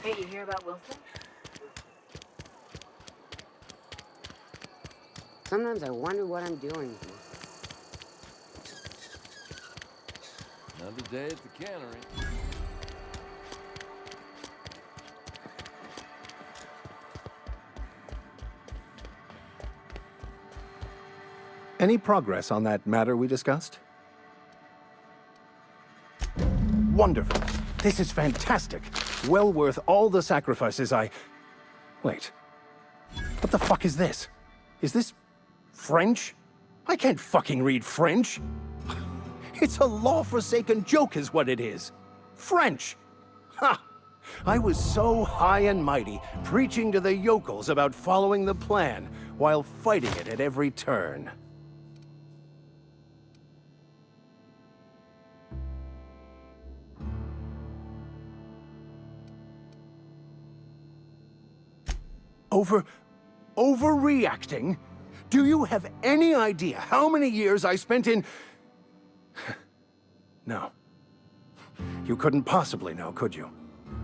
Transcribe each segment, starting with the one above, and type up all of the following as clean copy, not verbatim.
Hey, you hear about Wilson? Sometimes I wonder what I'm doing. Another day at the cannery. Any progress on that matter we discussed? Wonderful. This is fantastic. Well worth all the sacrifices I... Wait. What the fuck is this? Is this... French? I can't fucking read French. It's a law-forsaken joke is what it is. French. Ha! I was so high and mighty, preaching to the yokels about following the plan, while fighting it at every turn. Overreacting? Do you have any idea how many years I spent in... No. You couldn't possibly know, could you?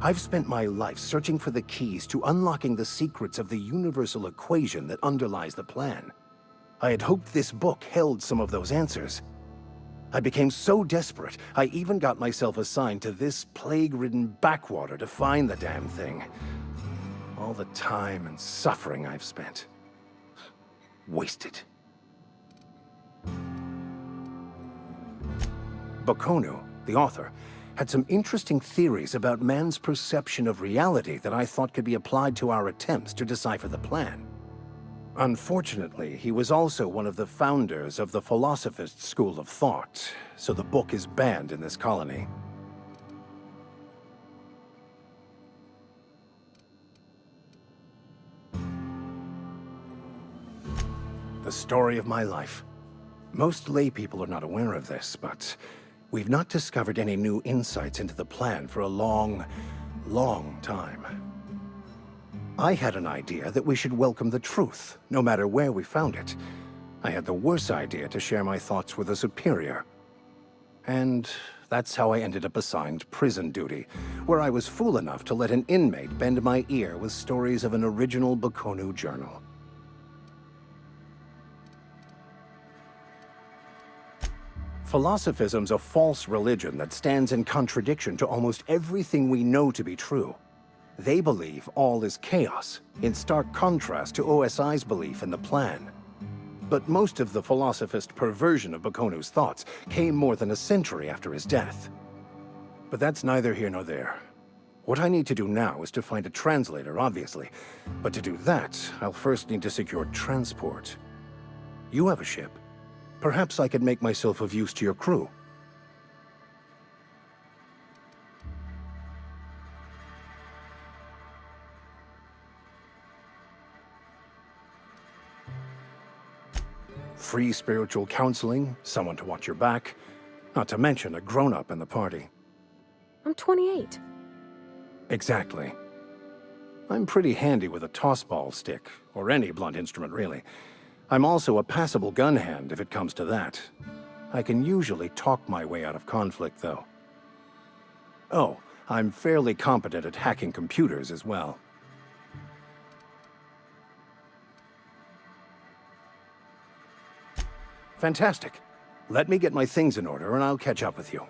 I've spent my life searching for the keys to unlocking the secrets of the universal equation that underlies the plan. I had hoped this book held some of those answers. I became so desperate, I even got myself assigned to this plague-ridden backwater to find the damn thing. All the time and suffering I've spent. Wasted. Bakonu, the author, had some interesting theories about man's perception of reality that I thought could be applied to our attempts to decipher the plan. Unfortunately, he was also one of the founders of the Philosophist school of thought, so the book is banned in this colony. The story of my life. Most laypeople are not aware of this, but we've not discovered any new insights into the plan for a long, long time. I had an idea that we should welcome the truth, no matter where we found it. I had the worse idea to share my thoughts with a superior. And that's how I ended up assigned prison duty, where I was fool enough to let an inmate bend my ear with stories of an original Bakonu journal. Philosophism's a false religion that stands in contradiction to almost everything we know to be true. They believe all is chaos, in stark contrast to OSI's belief in the plan. But most of the philosophist perversion of Bakonu's thoughts came more than a century after his death. But that's neither here nor there. What I need to do now is to find a translator, obviously. But to do that, I'll first need to secure transport. You have a ship. Perhaps I could make myself of use to your crew. Free spiritual counseling, someone to watch your back, not to mention a grown-up in the party. I'm 28. Exactly. I'm pretty handy with a tossball stick, or any blunt instrument, really. I'm also a passable gun hand, if it comes to that. I can usually talk my way out of conflict, though. Oh, I'm fairly competent at hacking computers as well. Fantastic. Let me get my things in order, and I'll catch up with you.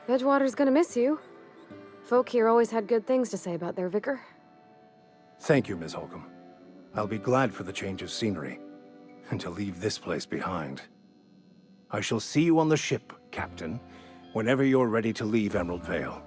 Edgewater's gonna miss you. Folk here always had good things to say about their vicar. Thank you, Ms. Holcomb. I'll be glad for the change of scenery, and to leave this place behind. I shall see you on the ship, Captain, whenever you're ready to leave Emerald Vale.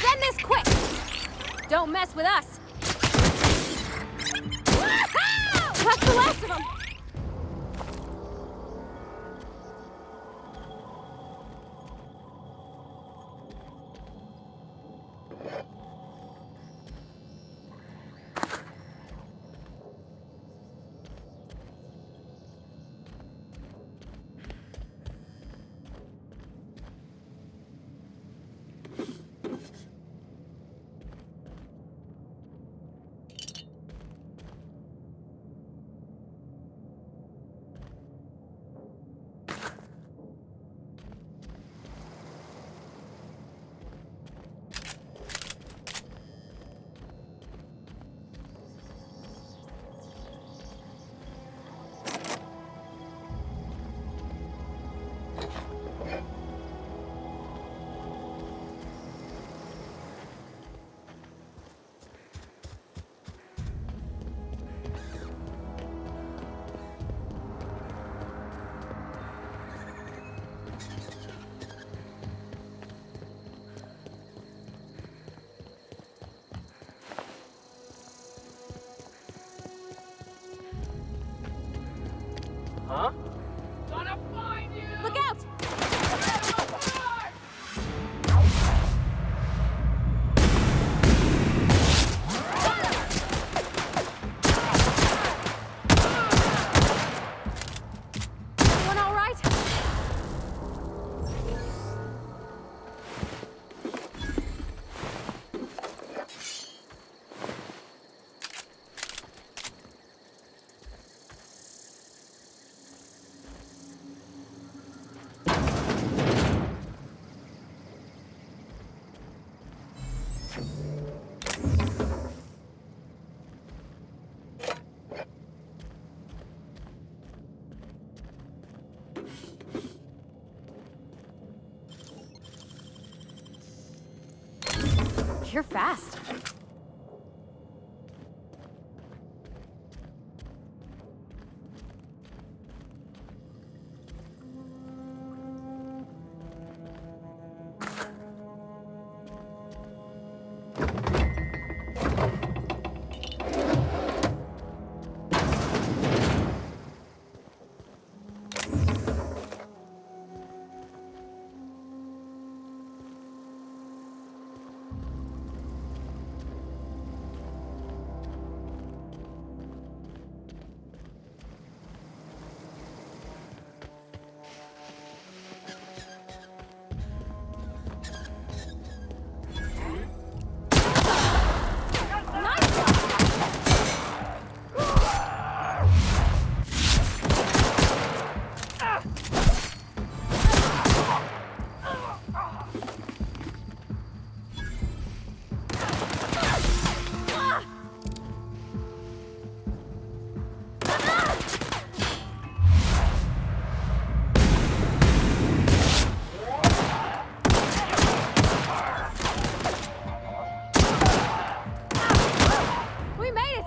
Send this quick! Don't mess with us! That's the last of them! Huh? Gonna find you! Look out! Everyone all right? You're fast. We made it!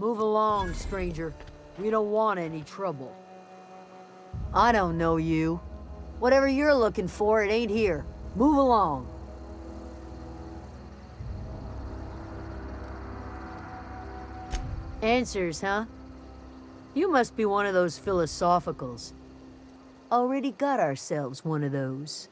Move along, stranger. We don't want any trouble. I don't know you. Whatever you're looking for, it ain't here. Move along. Answers, huh? You must be one of those philosophicals. Already got ourselves one of those.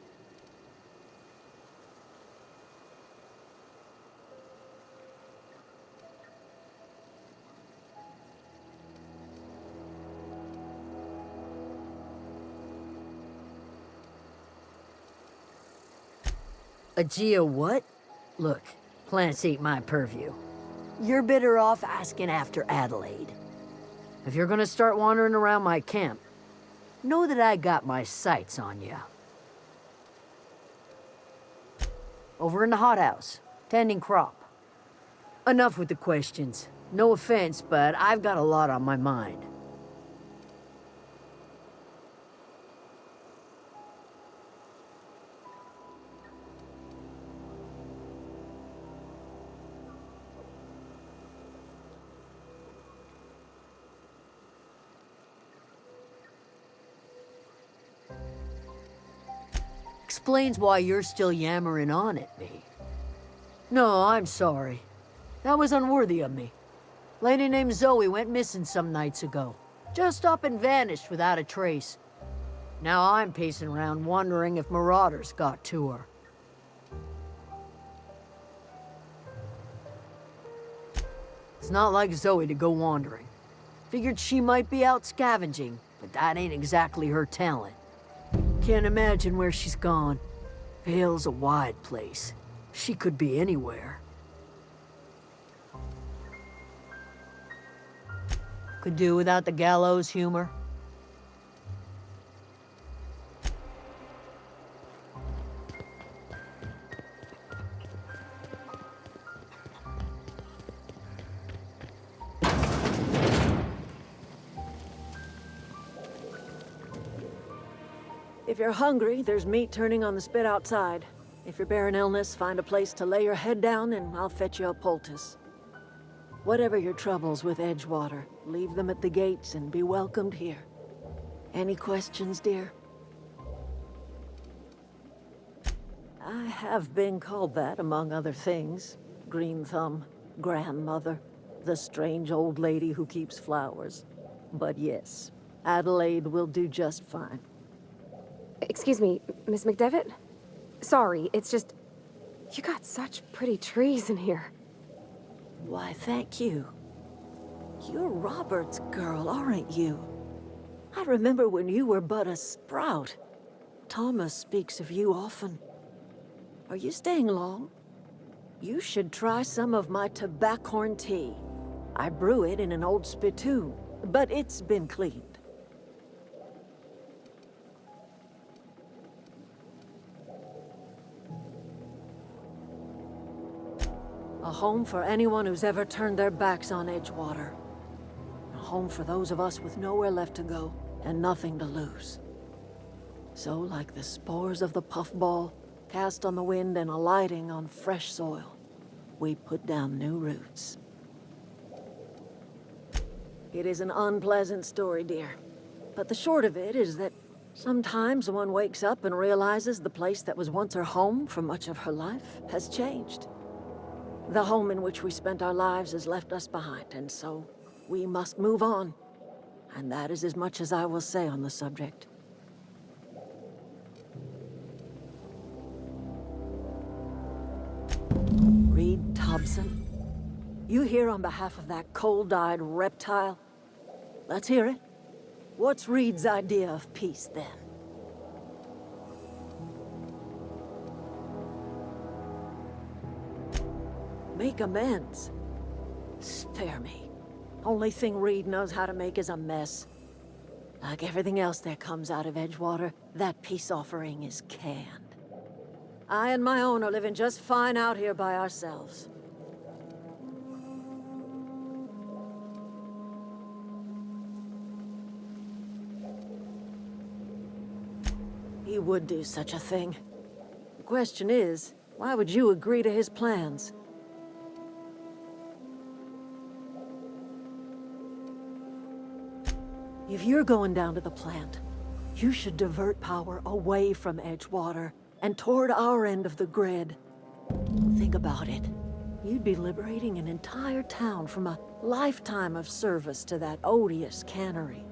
A geo what? Look, plants ain't my purview. You're better off asking after Adelaide. If you're gonna start wandering around my camp, know that I got my sights on you. Over in the hothouse, tending crop. Enough with the questions. No offense, but I've got a lot on my mind. Explains why you're still yammering on at me. No, I'm sorry. That was unworthy of me. Lady named Zoe went missing some nights ago. Just up and vanished without a trace. Now I'm pacing around wondering if marauders got to her. It's not like Zoe to go wandering. Figured she might be out scavenging, but that ain't exactly her talent. Can't imagine where she's gone. Vale's a wide place. She could be anywhere. Could do without the gallows humor. If you're hungry, there's meat turning on the spit outside. If you're bearing illness, find a place to lay your head down and I'll fetch you a poultice. Whatever your troubles with Edgewater, leave them at the gates and be welcomed here. Any questions, dear? I have been called that, among other things. Green Thumb, grandmother, the strange old lady who keeps flowers. But yes, Adelaide will do just fine. Excuse me, Miss McDevitt? Sorry, it's just... You got such pretty trees in here. Why, thank you. You're Robert's girl, aren't you? I remember when you were but a sprout. Thomas speaks of you often. Are you staying long? You should try some of my tobaccorn tea. I brew it in an old spittoon, but it's been cleaned. A home for anyone who's ever turned their backs on Edgewater. A home for those of us with nowhere left to go and nothing to lose. So, like the spores of the puffball, cast on the wind and alighting on fresh soil, we put down new roots. It is an unpleasant story, dear. But the short of it is that sometimes one wakes up and realizes the place that was once her home for much of her life has changed. The home in which we spent our lives has left us behind, and so we must move on. And that is as much as I will say on the subject. Reed Thompson? You here on behalf of that cold-eyed reptile? Let's hear it. What's Reed's idea of peace, then? Make amends. Spare me. Only thing Reed knows how to make is a mess. Like everything else that comes out of Edgewater, that peace offering is canned. I and my own are living just fine out here by ourselves. He would do such a thing. The question is, why would you agree to his plans? If you're going down to the plant, you should divert power away from Edgewater and toward our end of the grid. Think about it. You'd be liberating an entire town from a lifetime of service to that odious cannery.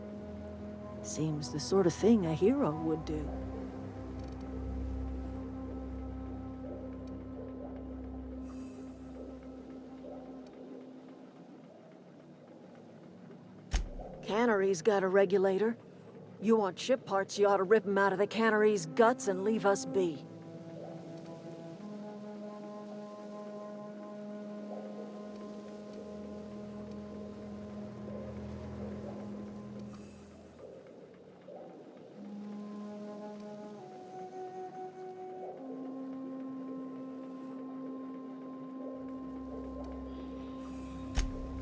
Seems the sort of thing a hero would do. Cannery's got a regulator. You want ship parts, you ought to rip them out of the cannery's guts and leave us be.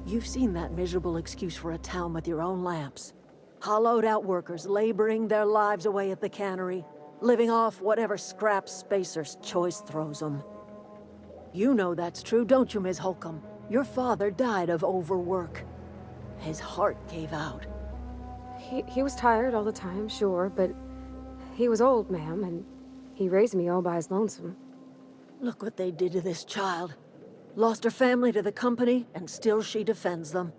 You've seen that miserable excuse for a town with your own lamps. Hollowed out workers laboring their lives away at the cannery, living off whatever scrap Spacer's Choice throws them. You know that's true, don't you, Ms. Holcomb? Your father died of overwork. His heart gave out. He was tired all the time, sure, but he was old, ma'am, and he raised me all by his lonesome. Look what they did to this child. Lost her family to the company, and still she defends them.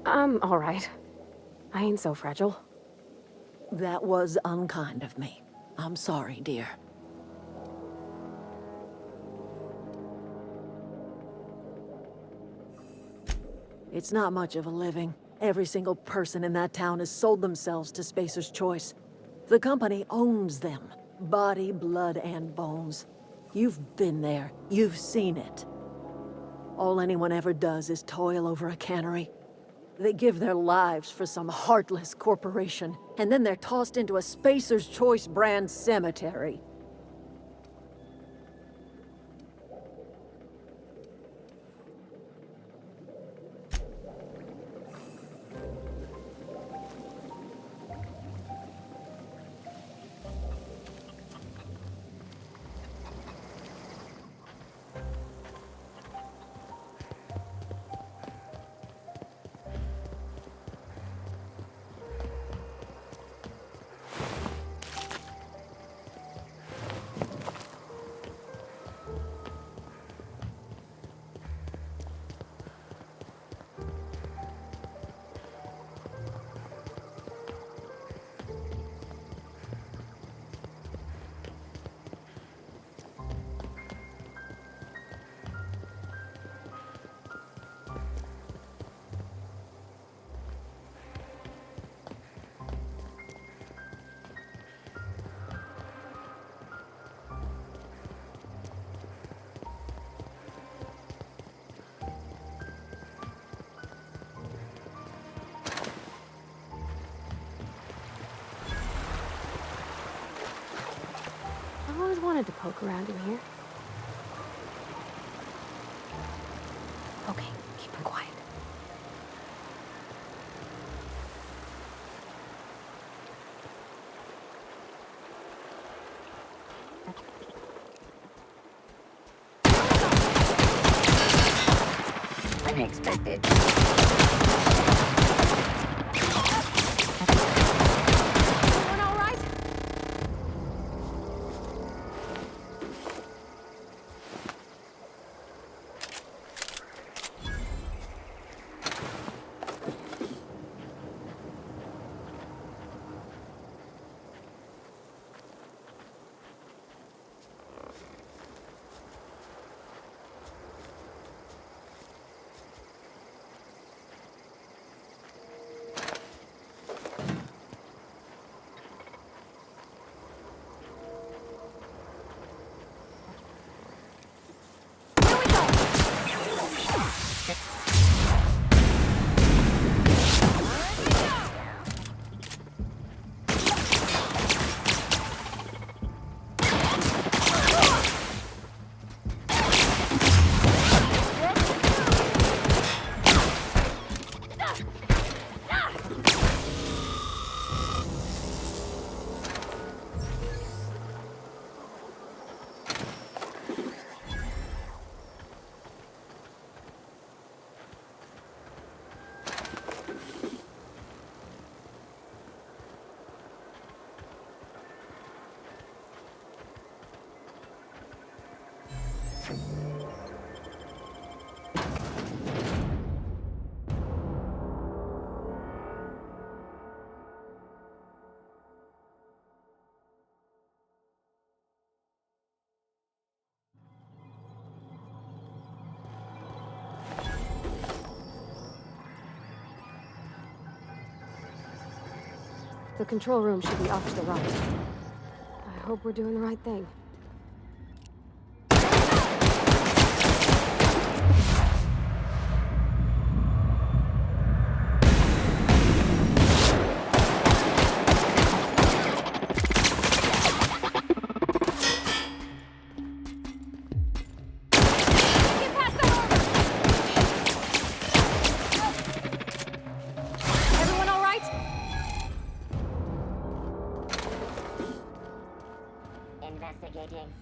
I'm all right. I ain't so fragile. That was unkind of me. I'm sorry, dear. It's not much of a living. Every single person in that town has sold themselves to Spacer's Choice. The company owns them. Body, blood, and bones. You've been there. You've seen it. All anyone ever does is toil over a cannery. They give their lives for some heartless corporation, and then they're tossed into a Spacer's Choice brand cemetery. I've always wanted to poke around in here. Okay, keep him quiet. Unexpected. Everyone all right? The control room should be off to the right. I hope we're doing the right thing. Everyone all right? Investigating.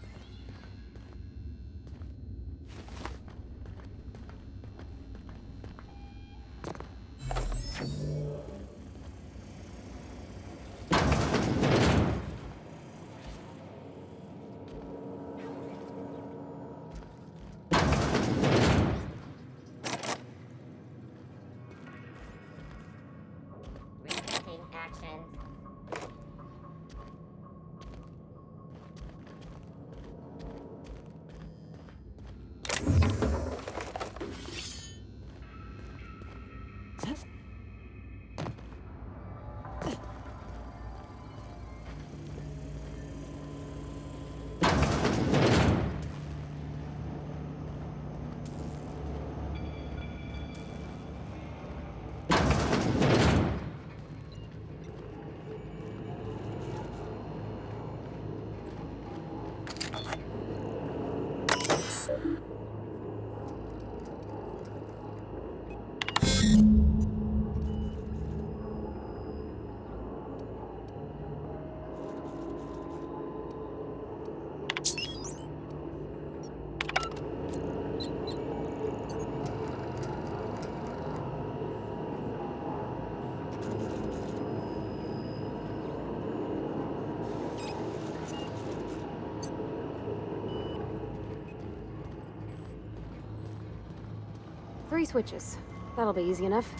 Resetting actions. Three switches. That'll be easy enough.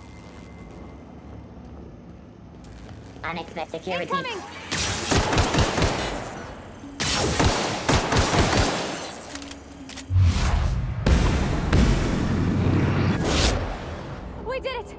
Unexpected security. Incoming! We did it!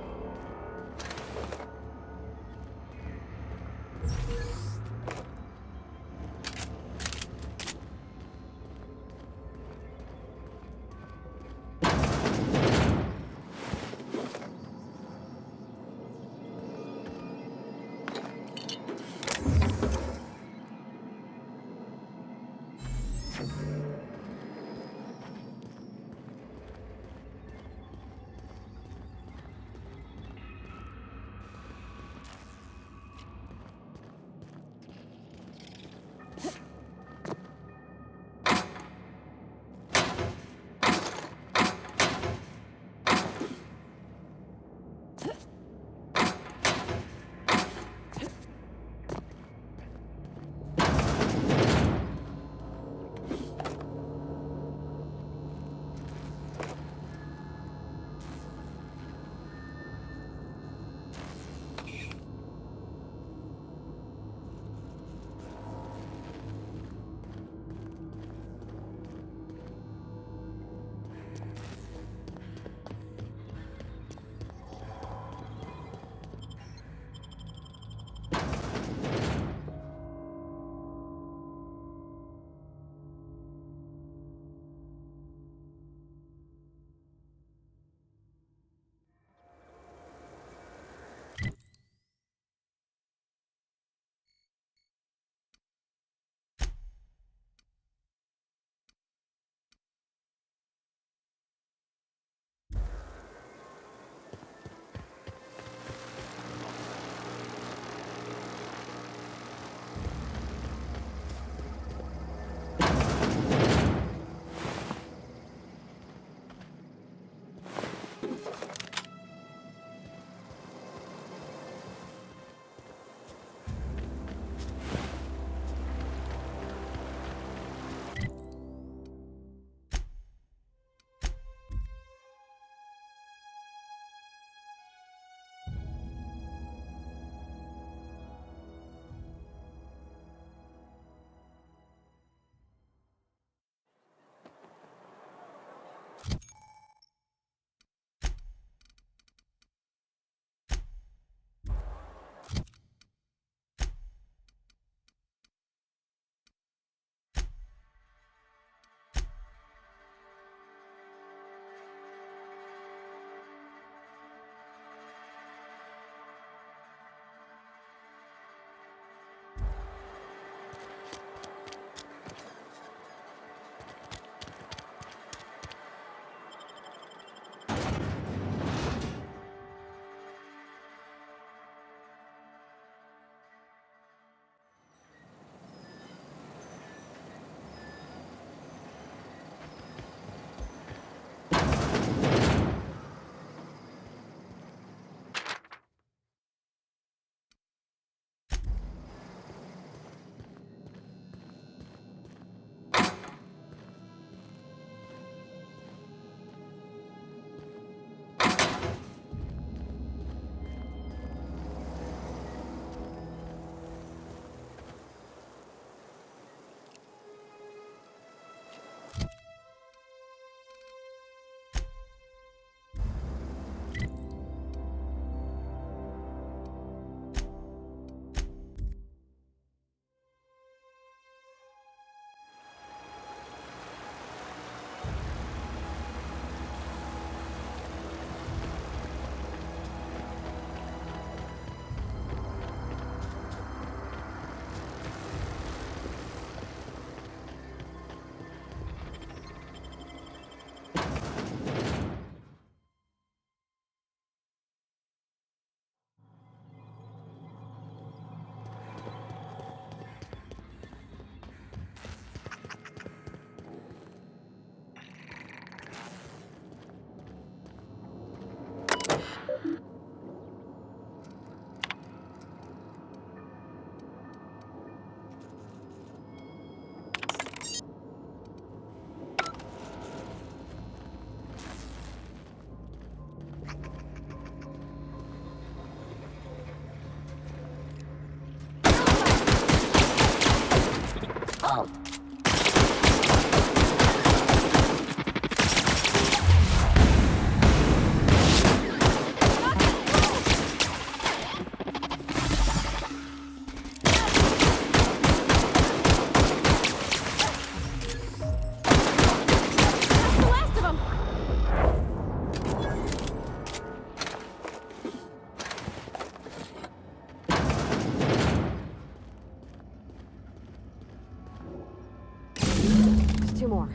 2 more.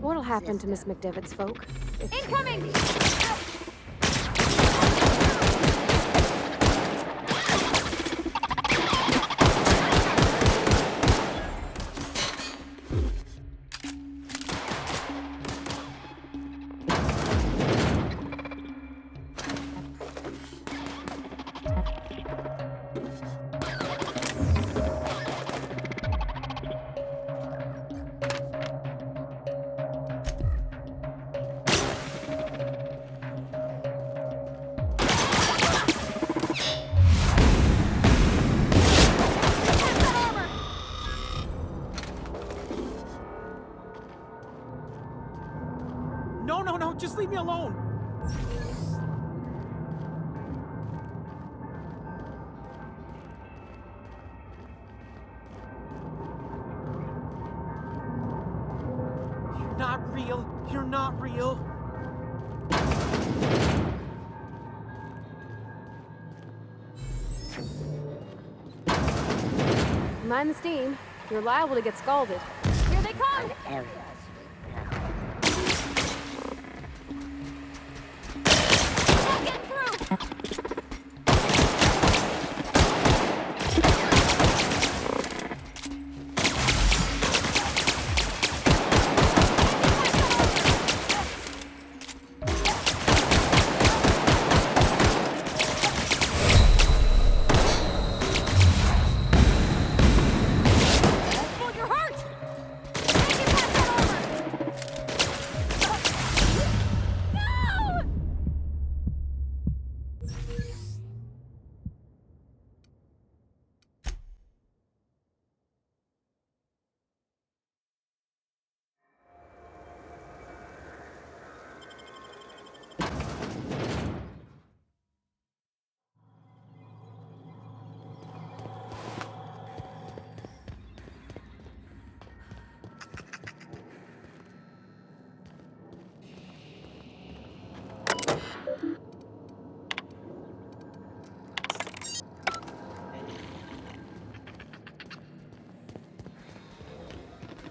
What'll happen to Miss McDevitt's folk? Incoming! No, just leave me alone. You're not real. You're not real. Mind the steam. You're liable to get scalded. Here they come! Get through!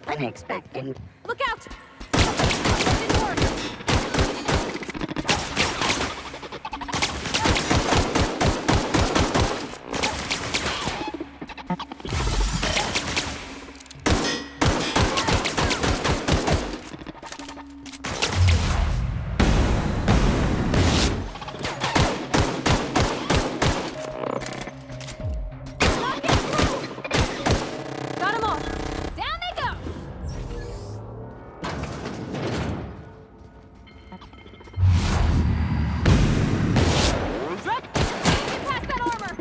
Unexpected. Look out! Didn't work. Got 'em all. Down they go! Drop! Get past that armor!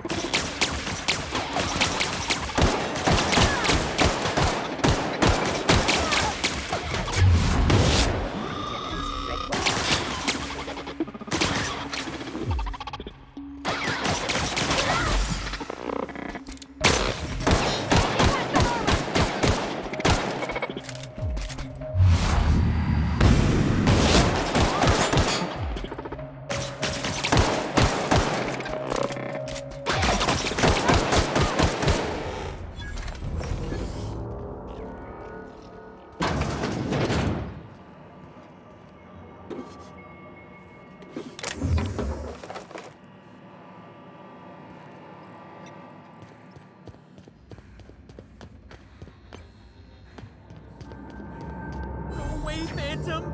Go away, Phantom.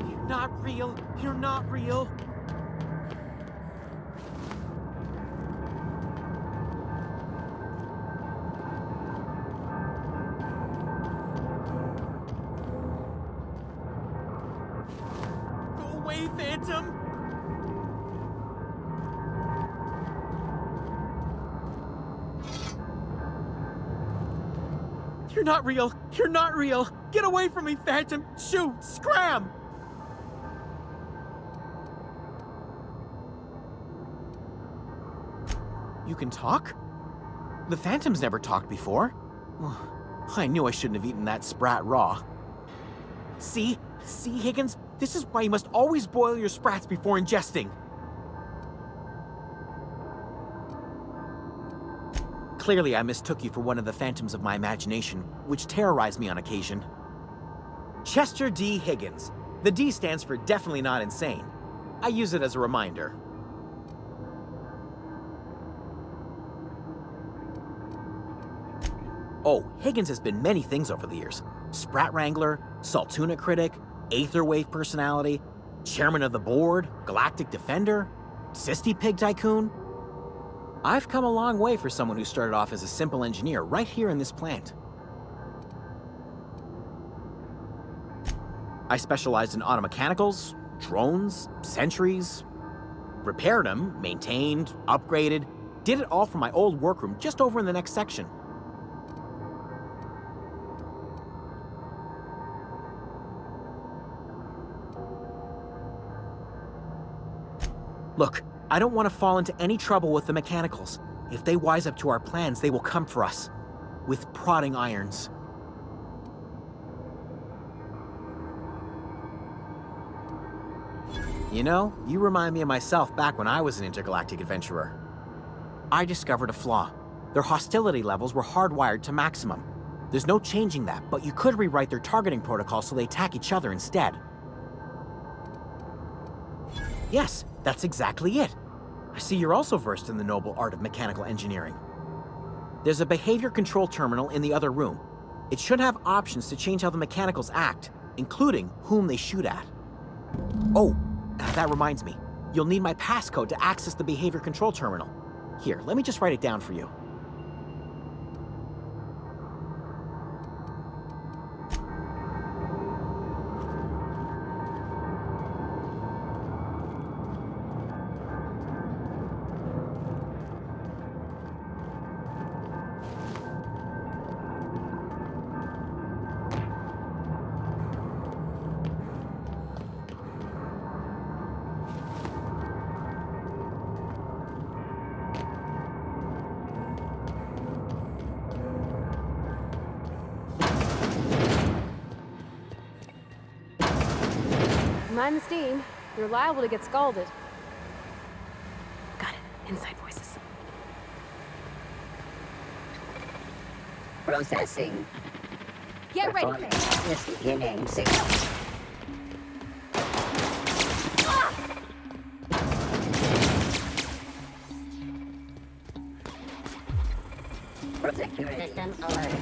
You're not real. You're not real. Go away, Phantom. You're not real. You're not real. Get away from me, Phantom. Shoot. Scram. You can talk? The Phantom's never talked before. I knew I shouldn't have eaten that sprat raw. See? See, Higgins? This is why you must always boil your sprats before ingesting. Clearly, I mistook you for one of the phantoms of my imagination, which terrorized me on occasion. Chester D. Higgins. The D stands for definitely not insane. I use it as a reminder. Oh, Higgins has been many things over the years. Sprat Wrangler, Saltuna Critic, Aetherwave Personality, Chairman of the Board, Galactic Defender, Sisty Pig Tycoon. I've come a long way for someone who started off as a simple engineer right here in this plant. I specialized in automechanicals, drones, sentries, repaired them, maintained, upgraded, did it all from my old workroom just over in the next section. Look, I don't want to fall into any trouble with the mechanicals. If they wise up to our plans, they will come for us. With prodding irons. You know, you remind me of myself back when I was an intergalactic adventurer. I discovered a flaw. Their hostility levels were hardwired to maximum. There's no changing that, but you could rewrite their targeting protocol so they attack each other instead. Yes, that's exactly it. I see you're also versed in the noble art of mechanical engineering. There's a behavior control terminal in the other room. It should have options to change how the mechanicals act, including whom they shoot at. Oh, that reminds me. You'll need my passcode to access the behavior control terminal. Here, let me just write it down for you. Mind the steam. You're liable to get scalded. Got it. Inside voices. Processing. Get ready. Performance beginning signal. Security. System alert.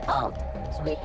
Halt. Sweet.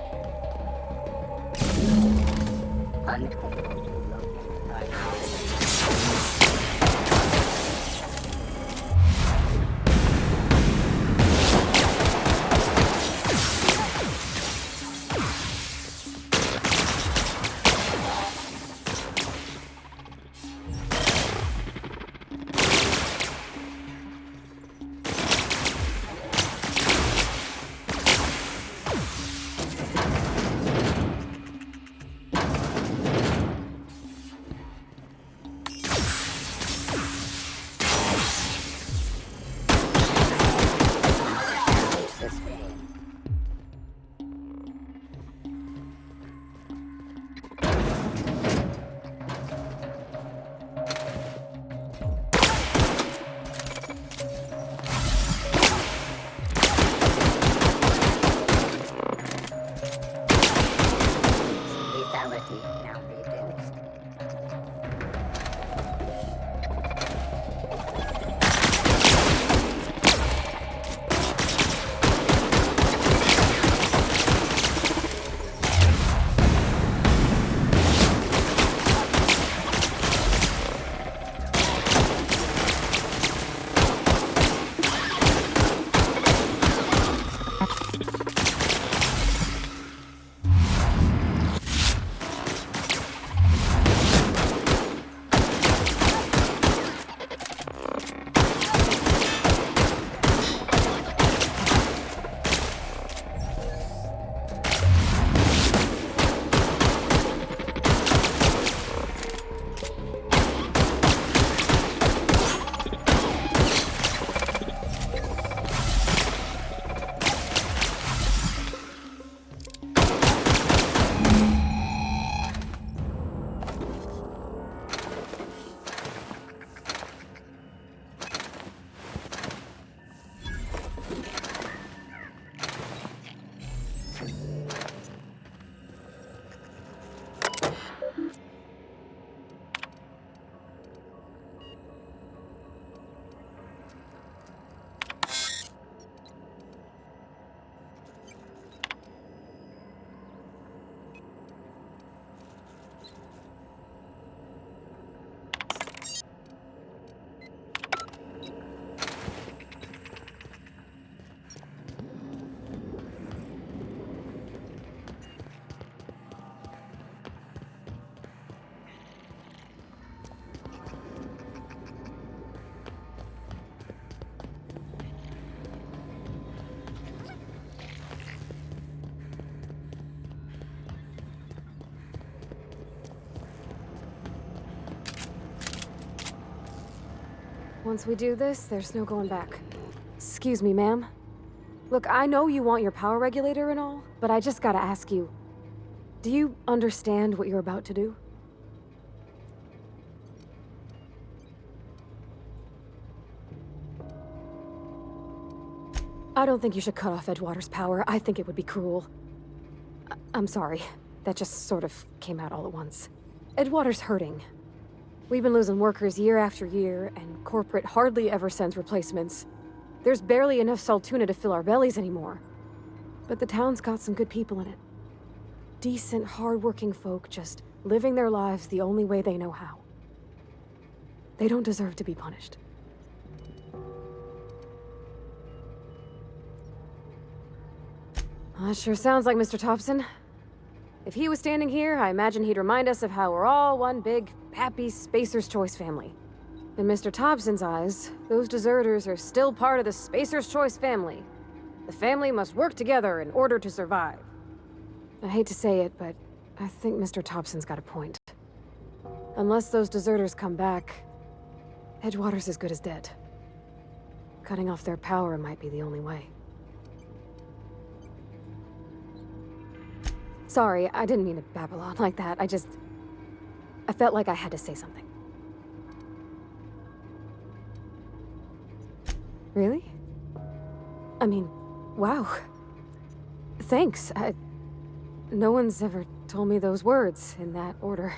Once we do this, there's no going back. Excuse me, ma'am. Look, I know you want your power regulator and all, but I just gotta ask you, do you understand what you're about to do? I don't think you should cut off Edgewater's power. I think it would be cruel. I'm sorry. That just sort of came out all at once. Edgewater's hurting. We've been losing workers year after year, and corporate hardly ever sends replacements. There's barely enough Saltuna to fill our bellies anymore. But the town's got some good people in it. Decent, hard-working folk just living their lives the only way they know how. They don't deserve to be punished. That sure sounds like Mr. Thompson. If he was standing here, I imagine he'd remind us of how we're all one big, happy Spacer's Choice family. In Mr. Thompson's eyes, those deserters are still part of the Spacer's Choice family. The family must work together in order to survive. I hate to say it, but I think Mr. Thompson's got a point. Unless those deserters come back, Edgewater's as good as dead. Cutting off their power might be the only way. Sorry, I didn't mean to babble on like that. I felt like I had to say something. Really? I mean, wow. Thanks. No one's ever told me those words in that order.